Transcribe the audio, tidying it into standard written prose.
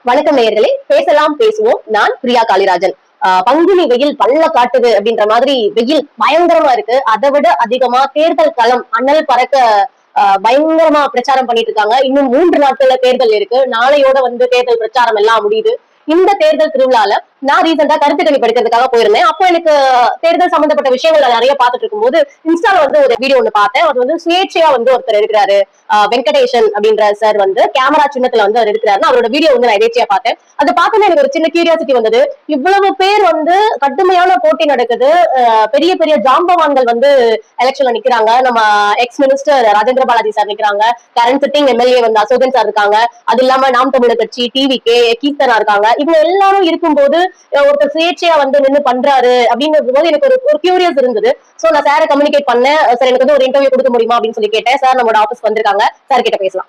வணக்கம் நேயர்களே, பேசலாம் பேசுவோம். நான் பிரியா காளிராஜன். பங்குனி வெயில் பல்ல காட்டுது அப்படின்ற மாதிரி வெயில் பயங்கரமா இருக்கு. அதை விட அதிகமா தேர்தல் களம் அனல் பறக்க பயங்கரமா பிரச்சாரம் பண்ணிட்டு இருக்காங்க. இன்னும் 3 நாட்கள்ல தேர்தல் இருக்கு. நாளையோட தேர்தல் பிரச்சாரம் எல்லாம் முடியுது. இந்த தேர்தல் திருவிழால நான் ரீசெண்டா கருத்து கணிப்பு படிக்கிறதுக்காக போயிருந்தேன். அப்போ எனக்கு தேர்தல் சம்பந்தப்பட்ட விஷயங்கள் நிறைய பார்த்துட்டு இருக்கும்போது இன்ஸ்டால ஒரு வீடியோ ஒண்ணு பார்த்தேன். அது சுயேட்சையா ஒருத்தர் இருக்கிறாரு. வெங்கடேஷன் அப்படின்ற சார் கேமரா சின்னத்துல அவர் இருக்கிறாருன்னு அவரோட வீடியோ நான் எதேச்சியா பார்த்தேன். அதை பார்த்தோன்னே எனக்கு ஒரு சின்ன கியூரியாசிட்டி வந்தது. இவ்வளவு பேர் கடுமையான போட்டி நடக்குது. பெரிய பெரிய ஜாம்பவான்கள் எலெக்ஷன்ல நிக்கிறாங்க. நம்ம ex minister Rajendra Balaji sir நிக்கிறாங்க. Current sitting MLA Ashokan sir இருக்காங்க. அது இல்லாம நாம் தமிழர் கட்சி டிவிகே கீர்த்தனா இருக்காங்க. இவங்க எல்லாரும் இருக்கும்போது ஒருத்தர் சுயேட்சையா நின்று பண்றாரு அப்படிங்கிறது போது எனக்கு ஒரு கியூரியஸ் இருந்தது. சோ நான் சாரை கம்யூனிகேட் பண்ணேன். சார் எனக்கு ஒரு இன்டர்வியூ கொடுக்க முடியுமா அப்படின்னு சொல்லி கேட்டேன். சார் நம்மளோட ஆபீஸ் வந்திருக்காங்க. சார் கிட்ட பேசலாம்.